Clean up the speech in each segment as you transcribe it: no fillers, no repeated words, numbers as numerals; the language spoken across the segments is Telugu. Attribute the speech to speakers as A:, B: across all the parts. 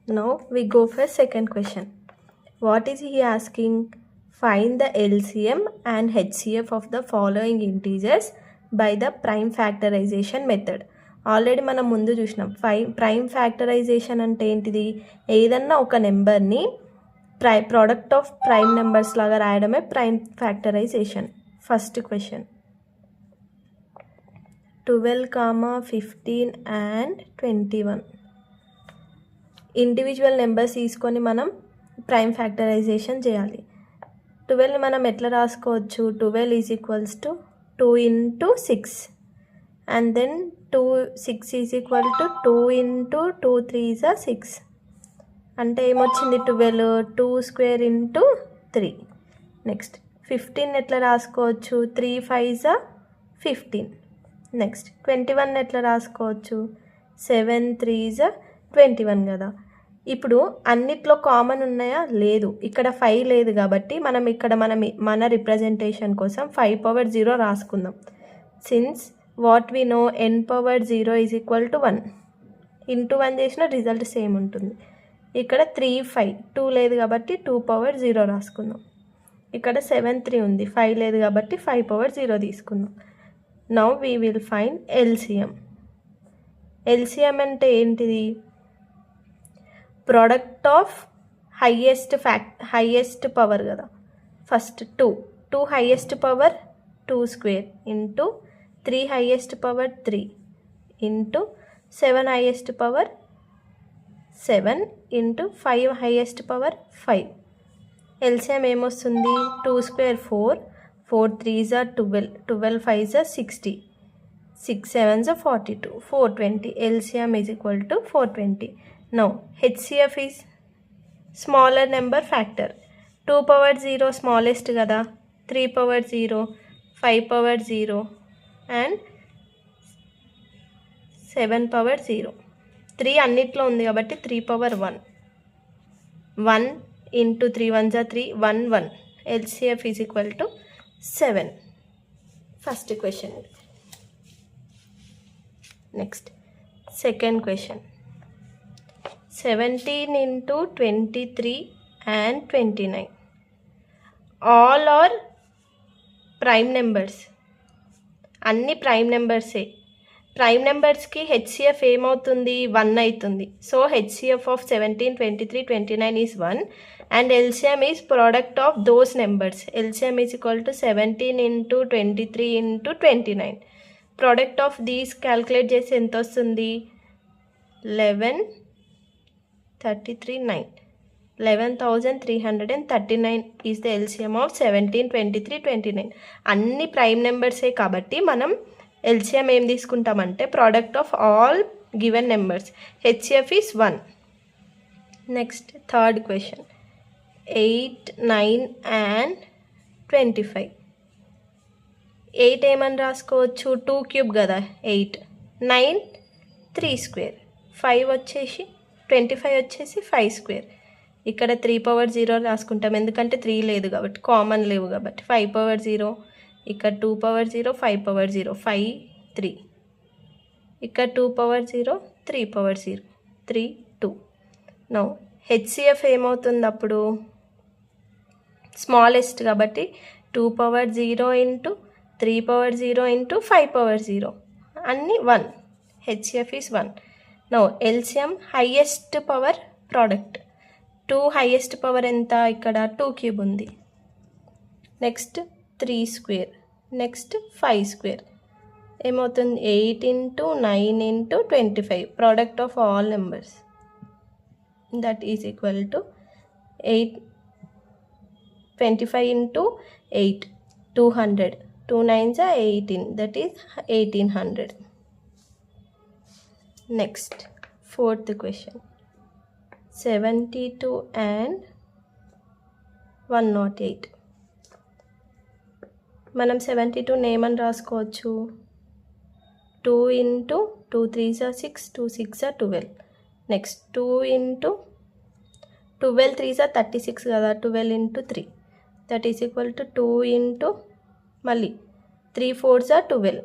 A: Now we go for second question. What is he asking? Find the LCM and HCF of the following integers by the prime factorization method. Already మనం ముందు చూసినాం ప్రైమ్ ఫ్యాక్టరైజేషన్ అంటే ఏంటిది, ఏదన్నా ఒక నెంబర్ని ప్రోడక్ట్ ఆఫ్ ప్రైమ్ నెంబర్స్ లాగా రాయడమే prime factorisation. First question 12, 15 and 21 individual numbers తీసుకొని మనం ప్రైమ్ ఫ్యాక్టరైజేషన్ చేయాలి. 12ని మనం ఎట్లా రాసుకోవచ్చు, 12 is equals to 2 into 6 and then 6 is equal to 2 into 2 3s are 6 అంటే ఏమొచ్చింది 12, 2 square into 3. నెక్స్ట్ 15 ఎట్లా రాసుకోవచ్చు, 3 5s are 15. నెక్స్ట్ 21 ఎట్లా రాసుకోవచ్చు, 7 3s are 21 కదా. ఇప్పుడు అన్నిట్లో కామన్ ఉన్నాయా, లేదు. ఇక్కడ 5 లేదు కాబట్టి మనం ఇక్కడ మన రిప్రజెంటేషన్ కోసం 5 power 0 రాసుకుందాం. Since what we know n power 0 is equal to 1 into 1 చేసిన రిజల్ట్ సేమ్ ఉంటుంది. ఇక్కడ 3 5 2 లేదు కాబట్టి 2 power 0 రాసుకుందాం. ఇక్కడ 7 3 ఉంది, 5 లేదు కాబట్టి 5 power 0 తీసుకుందాం. Now we will find LCM. LCM అంటే ఏంటిది, ప్రోడక్ట్ ఆఫ్ హైయెస్ట్ పవర్ కదా. First 2 highest power 2 square into 3 highest power 3 into 7 highest power 7 into 5 highest power 5. LCM ఏమొస్తుంది, 2 square 4 4 3s are 12 12 5s are 60 6 7s are 42 420. LCM is equal to 420. Now HCF is smaller number factor. 2 power 0 smallest కదా, 3 power 0 5 power 0 and 7 power 0. 3 అన్నిట్లో ఉంది కాబట్టి 3 power 1 1 into 3 1s are 3 1 1. LCF is equal to 7. First question. Next second question. 17 into 23 and 29 all are prime numbers. అన్ని ప్రైమ్ నెంబర్సే. ప్రైమ్ నెంబర్స్కి హెచ్సిఎఫ్ ఏమవుతుంది, 1 అవుతుంది. So HCF of 17 23 29 is 1 and LCM is product of those numbers. LCM is equal to 17 into 23 into 29. Product of these calculate చేసి ఎంత వస్తుంది, 11 33 9 11,339 is the LCM of 17 23 29. అన్ని ప్రైమ్ నెంబర్సే కాబట్టి మనం LCM ఏం తీసుకుంటామంటే product of all given numbers. HCF is 1. Next third question 8 9 and 25. 8 ఏమని రాసుకోవచ్చు, 2 cube కదా 8 9 3 square 5 వచ్చేసి 25 వచ్చేసి 5 square. ఇక్కడ 3 power 0 రాసుకుంటాం ఎందుకంటే 3 లేదు కాబట్టి, కామన్ లేవు కాబట్టి. 5 power 0 ఇక్కడ 2 power 0 5 power 0 5 3 ఇక్కడ 2 power 0 3 power 0 3 2. నౌ హెచ్సిఎఫ్ ఏమవుతుంది అప్పుడు, స్మాలెస్ట్ కాబట్టి 2 power 0 into 3 power 0 into 5 power 0 అన్నీ 1. HCF is 1. Now LCM highest power product. 2 highest power ఎంత, ఇక్కడ 2 cube ఉంది. నెక్స్ట్ 3 square నెక్స్ట్ 5 square ఏమవుతుంది, 8 into 9 into 25 product of all numbers that is equal to 8 25 into 8 200 2 9s are 18 that is 1800. Next fourth question 72 and 108. మనం 72 నేమని రాసుకోవచ్చు, 2 into 2 3s are 6 2 6 are 12. Next 2 into 12 3s are 36 కదా, 12 into 3 that is equal to 2 into మళ్ళీ 3 4s are 12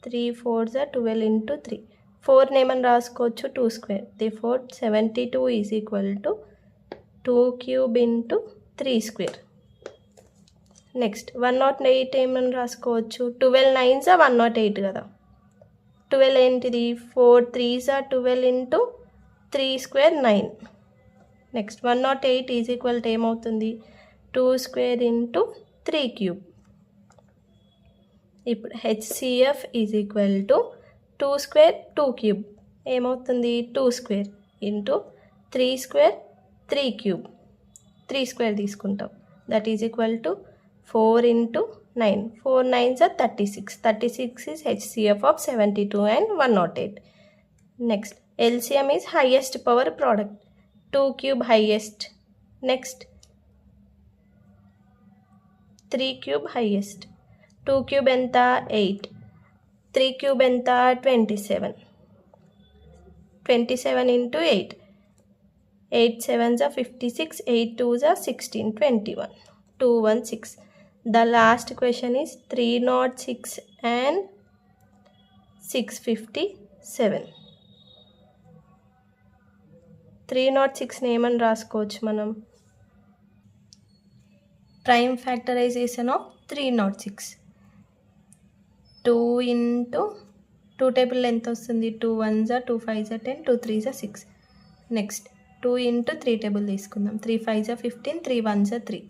A: 3 4s are 12 into 3 4 ఏమని రాసుకోవచ్చు 2 square. therefore 72 is equal to 2 cube into 3 square. Next 108 ఏమని రాసుకోవచ్చు 12 9s 108 కదా. 12 ఏంటిది 4 3s 12 ఇంటూ 3 స్క్వేర్ 9. నెక్స్ట్ 108 ఈజ్ ఈక్వల్ టు ఏమవుతుంది 2 స్క్వేర్ ఇంటూ 3 క్యూబ్. ఇప్పుడు HCF is equal to 2 square 2 cube ఏమవుతుంది 2 square into 3 square 3 cube. 3 square తీసుకుంటాం. That is equal to 4 into 9. 4 9s 36. 36 is HCF of 72 and 108. Next, LCM is highest power product. 2 cube highest. Next, 3 cube highest. 2 cube enta 8. 3 cube enta 27. 27 into 8. 8 7s 56. 8 2s 16. 21. 216. The last question is 306 and 657. 306 నేమని రాసుకోవచ్చు మనం prime factorization of 306. 2 into 2 table ఎంత వస్తుంది 2 1s 2 5s 10 2 3s 6. Next 2 into 3 table తీసుకుందాం 3 5s 15 3 1s 3.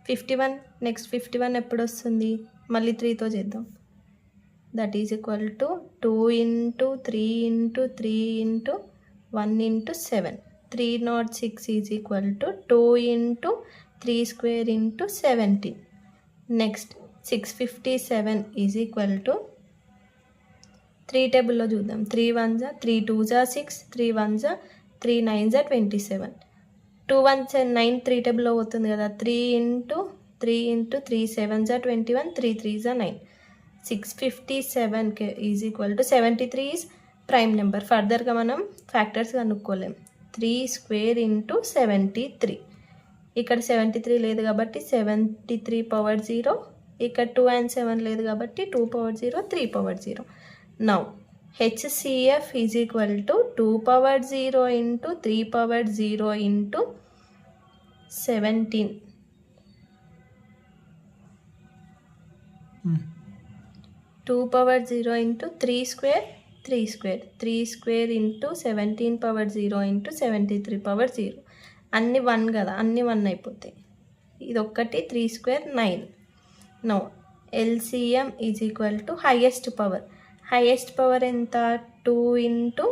A: 51. నెక్స్ట్ 51 ఎప్పుడు వస్తుంది మళ్ళీ 3తో చేద్దాం. That is equal to 2 into 3 into 3 into 1 into 7. 306 is equal to 2 into 3 square into 17. Next 657 is equal to 3 టేబుల్లో చూద్దాం 3 1s 3 2s 6 3 1s 3 9s 27. 2 1s 9 3 టేబుల్లో అవుతుంది కదా 3 into 3 into 3 7s 21 3 3s 9. 657 is equal to 73 is prime number. ఫర్దర్గా మనం ఫ్యాక్టర్స్ కనుక్కోలేం. 3 square into 73. ఇక్కడ 73 లేదు కాబట్టి 73 పవర్ 0. ఇక్కడ 2 and 7 లేదు కాబట్టి 2 power 0 3 power 0. Now HCF is equal to 2 power 0 into 3 power 0 into 17. 2 power 0 into 3 square 3 square 3 square into 17 power 0 into 73 power 0. అన్ని 1 కదా అన్ని 1 అయిపోతాయి. ఇది ఒక్కటి 3 square 9. Now LCM is equal to highest power. Highest power ఎంత 2 ఇంటూ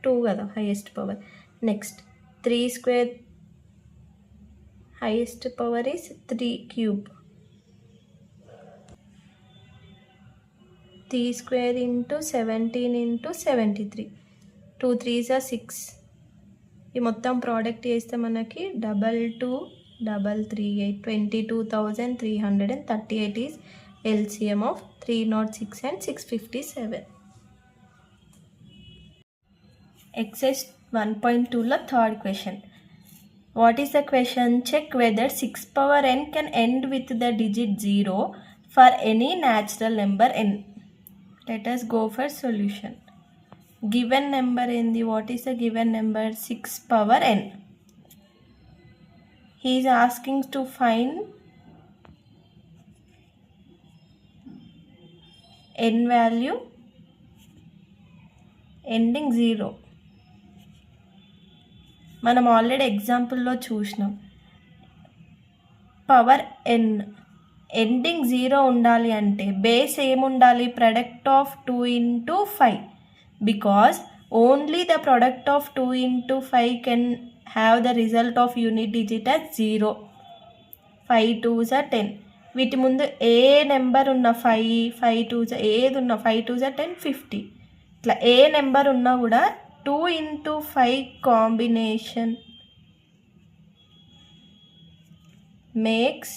A: 2 కదా highest power. Next 3 square highest power is 3 cube. 3 square into 17 into 73. 2 3s 6. ఈ మొత్తం ప్రోడక్ట్ చేస్తే మనకి 22,338 22,338 is LCM of 306 and 657. Exercise 1.2 third question. What is the question? Check whether 6 power n can end with the digit 0 for any natural number n. Let us go for solution. Given number in the what is the given number 6 power n. He is asking to find n value ending 0. మనం ఆల్రెడీ ఎగ్జాంపుల్లో చూసినాం పవర్ n ఎండింగ్ 0 ఉండాలి అంటే బేస్ ఏముండాలి product of 2 into 5 because only the product of 2 into 5 can have the result of unit digit as 0. 5 2s 10. వీటి ముందు ఏ నెంబర్ ఉన్న 5 5 2s ఏది ఉన్న 5 2s 10 50 ఇట్లా ఏ నెంబర్ ఉన్నా కూడా 2 into 5 combination makes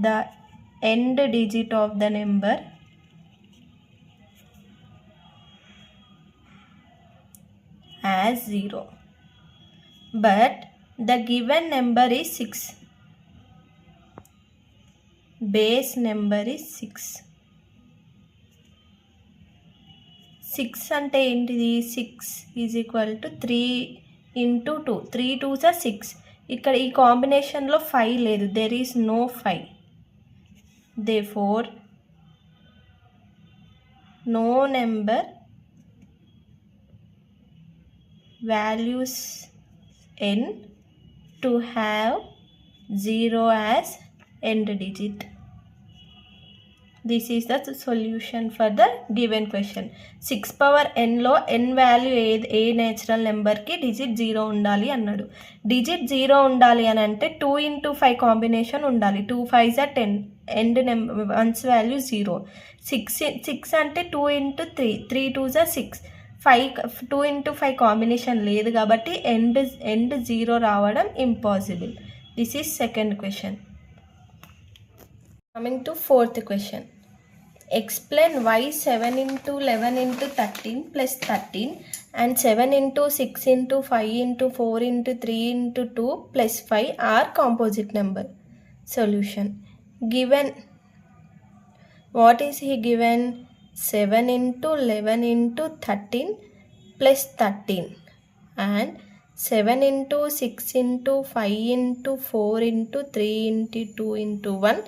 A: the end digit of the number as 0. But the given number is 6. Base number is 6. 6 అంటే ఏంటిది 6 is equal to 3 into 2 3 2s are 6. ఇక్కడ ఈ కాంబినేషన్లో 5 లేదు, there is no 5. Therefore no number values n to have 0 as end digit. This is the solution for the given question. 6 power n లో n వాల్యూ ఏ నేచురల్ నెంబర్కి డిజిట్ 0 ఉండాలి అన్నాడు. డిజిట్ 0 ఉండాలి అని అంటే 2 into 5 కాంబినేషన్ ఉండాలి. 2 5s are 10, end once value 0. 6 అంటే 2 into 3, 3 2s are 6. 2 into 5 combination లేదు కాబట్టి ఎండ్ 0 రావడం impossible. This is second question. Coming to fourth question. Explain why 7 into 11 into 13 plus 13 and 7 into 6 into 5 into 4 into 3 into 2 plus 5 are composite number. Solution. Given, what is he given? 7 into 11 into 13 plus 13 and 7 into 6 into 5 into 4 into 3 into 2 into 1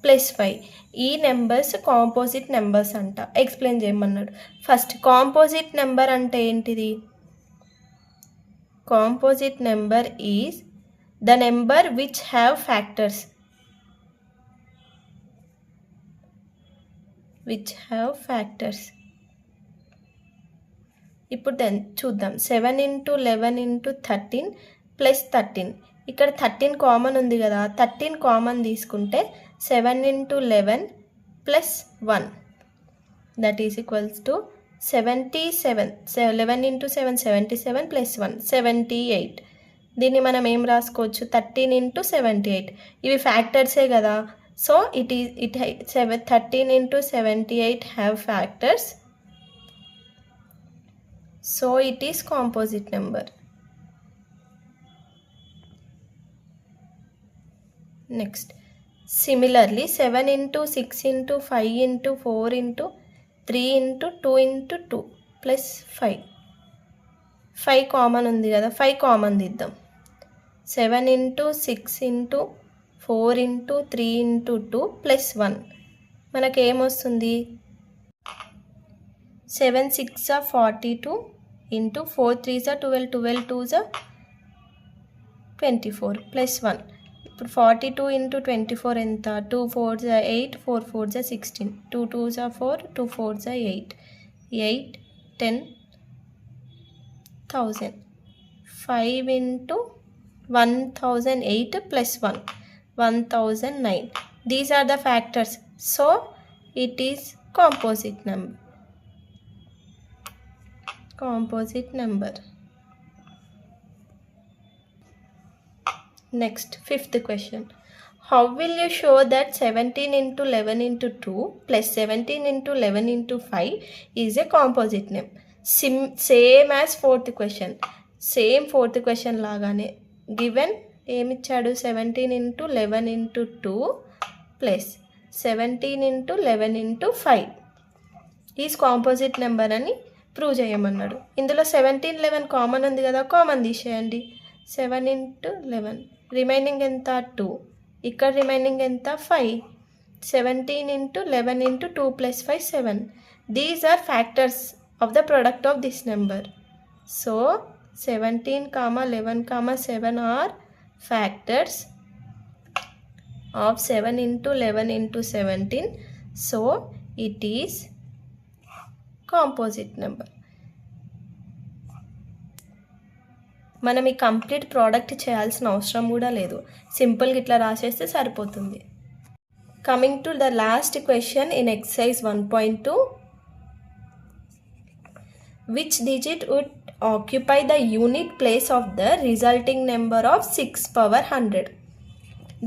A: plus 5. ఈ నెంబర్స్ కాంపోజిట్ నెంబర్స్ అంట. ఎక్స్ప్లెయిన్ చేయమన్నాడు. ఫస్ట్ కాంపోజిట్ నెంబర్ అంటే ఏంటిది? Composite number is the number which have factors. ఇప్పుడు చూద్దాం. 7 into 11 into 13 ప్లస్ 13. ఇక్కడ 13 కామన్ ఉంది కదా, 13 కామన్ తీసుకుంటే 7 into 11 plus 1 that is equals to 77. 11 into 7 77 plus 1 78. దీన్ని మనం ఏం రాసుకోవచ్చు? 13 into 78. ఇవి ఫ్యాక్టర్సే కదా, so it 13 into 78 have factors, so it is composite number. Next, similarly 7 into 6 into 5 into 4 into 3 into 2 into 2 plus 5. 5 common ఉంది కదా, 5 కామన్ తీద్దాం. 7 into 6 into 4 into 3 into 2 plus 1 మనకేమొస్తుంది? 7 6 are 42 into 4 3s are 12, 12 2s are 24 plus 1. ఇప్పుడు 42 into 24 ఎంత? 2 4s are 8, 4 4s are 16, 2 2s are 4, 2 4s are 8, 8 10 1000. 5 into 1008 plus 1 1009. These are the factors, so it is composite number. Next, fifth question. How will you show that 17 into 11 into 2 plus 17 into 11 into 5 is a composite number? Same as fourth question. Same fourth question లాగానే given ఏమిచ్చాడు? 17 into 11 into 2 plus 17 into 11 into 5 is composite number అని ప్రూవ్ చేయమన్నాడు. ఇందులో 17 11 కామన్ ఉంది కదా, కామన్ తీసేయండి. 7 into 11 రిమైనింగ్ ఎంత? 2. ఇక్కడ రిమైనింగ్ ఎంత? 5. 17 into 11 into 2 plus 5 7. These are factors of the product of this number. So 17, 11, 7 are factors of 7 into 11 into 17. So it is composite number. మనం ఈ కంప్లీట్ ప్రోడక్ట్ చేయాల్సిన అవసరం కూడా లేదు, సింపుల్గా ఇట్లా రాసేస్తే సరిపోతుంది. Coming to the last question in exercise 1.2. Which digit would occupy the unit place of the resulting number of 6 power 100?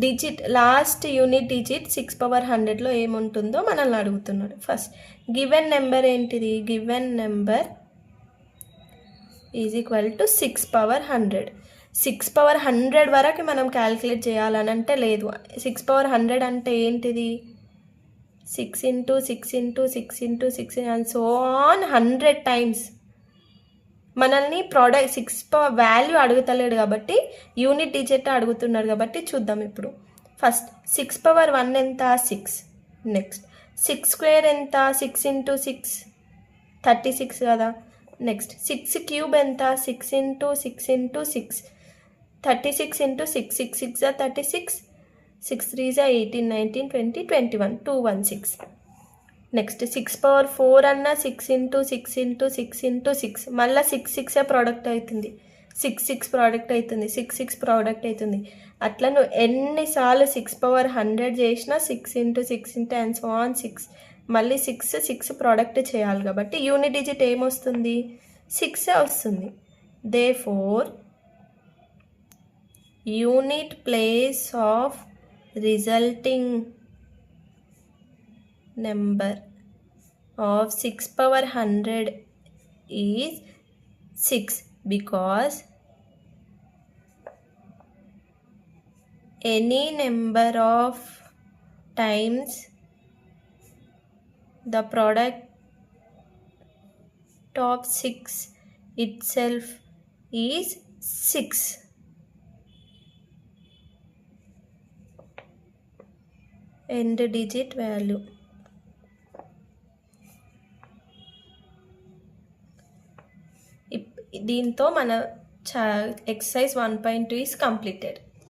A: Digit, last unit digit 6 power 100లో ఏముంటుందో మనల్ని అడుగుతున్నాడు. ఫస్ట్ గివెన్ నెంబర్ ఏంటిది? Given number is equal to 6 power 100. 6 power 100 వరకు మనం క్యాల్కులేట్ చేయాలని అంటే లేదు. 6 power 100 అంటే ఏంటిది? 6 into 6 into 6 into 6 and so on 100 times. మనల్ని ప్రోడక్ట్ 6 వాల్యూ అడుగుతలేడు కాబట్టి యూనిట్ డిజిట్ అడుగుతున్నాడు కాబట్టి చూద్దాం ఇప్పుడు. ఫస్ట్ 6 పవర్ 1 ఎంత 6. నెక్స్ట్ 6 స్క్వేర్ ఎంత 6 ఇంటూ 6 36 కదా. నెక్స్ట్ 6 క్యూబ్ ఎంత 6 into 6 into 6 36 into 6 6 6 36 6 3 18 19 20 21 216. Next 6 power 4 అన్న 6 ఇంటూ 6 ఇంటూ 6 ఇంటూ 6 మళ్ళీ 6 6 ప్రోడక్ట్ అవుతుంది 6 6 ప్రోడక్ట్ అవుతుంది 6 6 ప్రోడక్ట్ అవుతుంది. అట్లా నువ్వు ఎన్నిసార్లు 6 పవర్ 100 చేసినా 6 into 6 into and so on 6 మళ్ళీ 6 6 ప్రోడక్ట్ చేయాలి కాబట్టి యూనిట్ డిజిట్ ఏమొస్తుంది 6 వస్తుంది. Therefore unit place of resulting number of 6 power 100 is 6 because any number of times the product of 6 itself is 6. End digit value. దీంతో మన ఎక్సర్సైజ్ 1.2 is completed.